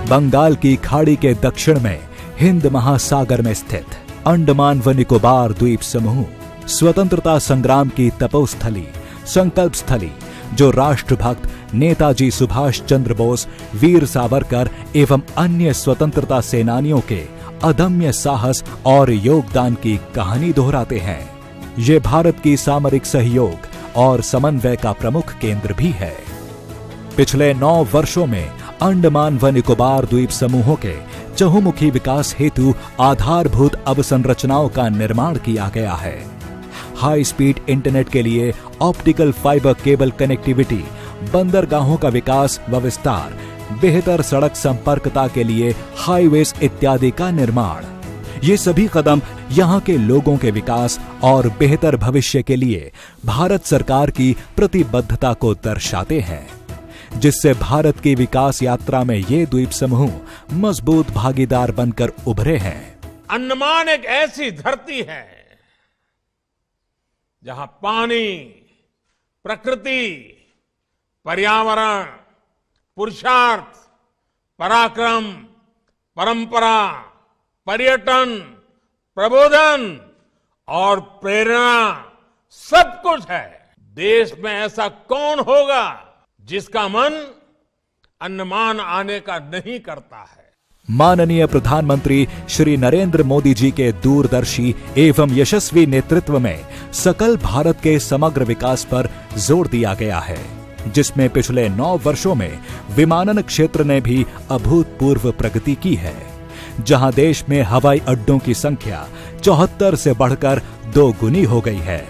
बंगाल की खाड़ी के दक्षिण में हिंद महासागर में स्थित अंडमान व निकोबार द्वीप समूह स्वतंत्रता संग्राम की तपोस्थली, संकल्प स्थली, जो राष्ट्रभक्त नेताजी सुभाष चंद्र बोस, वीर सावरकर एवं अन्य स्वतंत्रता सेनानियों के अदम्य साहस और योगदान की कहानी दोहराते हैं। ये भारत की सामरिक सहयोग और समन्वय का प्रमुख केंद्र भी है। पिछले 9 वर्षों में अंडमान व निकोबार द्वीप समूहों के चहुमुखी विकास हेतु आधारभूत अवसंरचनाओं का निर्माण किया गया है। हाई स्पीड इंटरनेट के लिए ऑप्टिकल फाइबर केबल कनेक्टिविटी, बंदरगाहों का विकास व विस्तार, बेहतर सड़क संपर्कता के लिए हाईवेज इत्यादि का निर्माण, ये सभी कदम यहाँ के लोगों के विकास और बेहतर भविष्य के लिए भारत सरकार की प्रतिबद्धता को दर्शाते हैं, जिससे भारत की विकास यात्रा में ये द्वीप समूह मजबूत भागीदार बनकर उभरे हैं। अंडमान एक ऐसी धरती है जहां पानी, प्रकृति, पर्यावरण, पुरुषार्थ, पराक्रम, परंपरा, पर्यटन, प्रबोधन और प्रेरणा सब कुछ है। देश में ऐसा कौन होगा जिसका मन अंडमान आने का नहीं करता है। माननीय प्रधानमंत्री श्री नरेंद्र मोदी जी के दूरदर्शी एवं यशस्वी नेतृत्व में सकल भारत के समग्र विकास पर जोर दिया गया है, जिसमें पिछले 9 वर्षों में विमानन क्षेत्र ने भी अभूतपूर्व प्रगति की है, जहां देश में हवाई अड्डों की संख्या 74 से बढ़कर 2 गुनी हो गई है।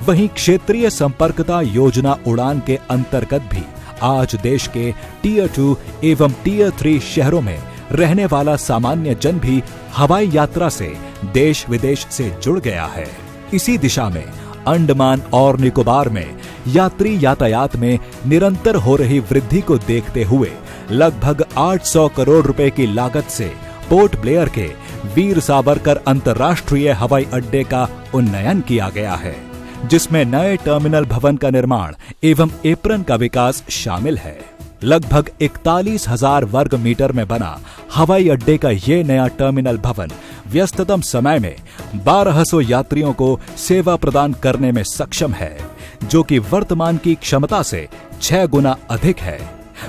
वहीं क्षेत्रीय संपर्कता योजना उड़ान के अंतर्गत भी आज देश के टियर 2 एवं टियर 3 शहरों में रहने वाला सामान्य जन भी हवाई यात्रा से देश विदेश से जुड़ गया है। इसी दिशा में अंडमान और निकोबार में यात्री यातायात में निरंतर हो रही वृद्धि को देखते हुए लगभग 800 करोड़ रुपए की लागत से पोर्ट ब्लेयर के वीर सावरकर अंतर्राष्ट्रीय हवाई अड्डे का उन्नयन किया गया है, जिसमें नए टर्मिनल भवन का निर्माण एवं एप्रन का विकास शामिल है। लगभग 41,000 वर्ग मीटर में बना हवाई अड्डे का ये नया टर्मिनल भवन व्यस्ततम समय में 1200 यात्रियों को सेवा प्रदान करने में सक्षम है, जो कि वर्तमान की क्षमता से 6 गुना अधिक है।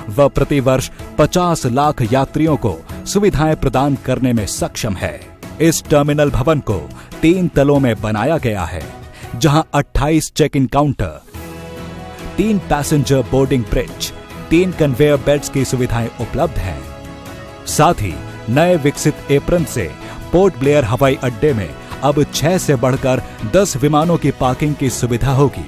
वह प्रतिवर्ष 50 लाख यात्रियों को सुविधाएं प्रदान करने में सक्षम है। इस टर्मिनल भवन को 3 तलों में बनाया गया है, जहां 28 check in counter, 3 passenger boarding bridge, 3 conveyor belts की सुविधाएं उपलब्ध हैं। साथ ही नए विकसित एप्रन से पोर्ट ब्लेयर हवाई अड्डे में अब 6 से बढ़कर 10 विमानों की पार्किंग की सुविधा होगी।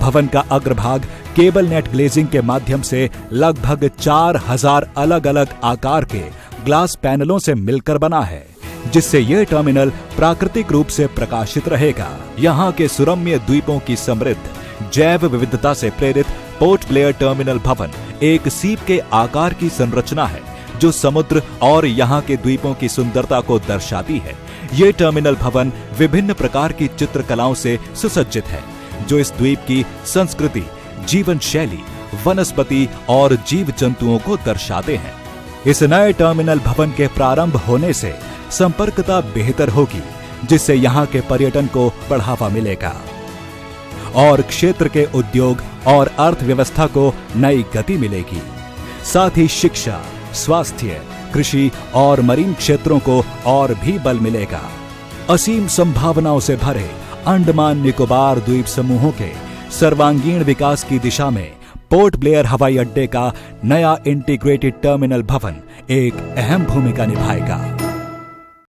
भवन का अग्रभाग केबल नेट ग्लेजिंग के माध्यम से लगभग 4000 अलग अलग आकार के ग्लास पैनलों से मिलकर बना है, जिससे यह टर्मिनल प्राकृतिक रूप से प्रकाशित रहेगा। यहाँ के सुरम्य द्वीपों की समृद्ध जैव विविधता से प्रेरित पोर्ट ब्लेयर टर्मिनल भवन एक सीप के आकार की संरचना है, जो समुद्र और यहाँ के द्वीपों की सुंदरता को दर्शाती है। ये टर्मिनल भवन विभिन्न प्रकार की चित्रकलाओं से सुसज्जित है, जो इस द्वीप की संस्कृति, जीवन शैली, वनस्पति और जीव जंतुओं को दर्शाते हैं। इस नए टर्मिनल भवन के प्रारंभ होने से संपर्कता बेहतर होगी, जिससे यहाँ के पर्यटन को बढ़ावा मिलेगा और क्षेत्र के उद्योग और अर्थव्यवस्था को नई गति मिलेगी। साथ ही शिक्षा, स्वास्थ्य, कृषि और मरीन क्षेत्रों को और भी बल मिलेगा। असीम संभावनाओं से भरे अंडमान निकोबार द्वीप समूहों के सर्वांगीण विकास की दिशा में पोर्ट ब्लेयर हवाई अड्डे का नया इंटीग्रेटेड टर्मिनल भवन एक अहम भूमिका निभाएगा।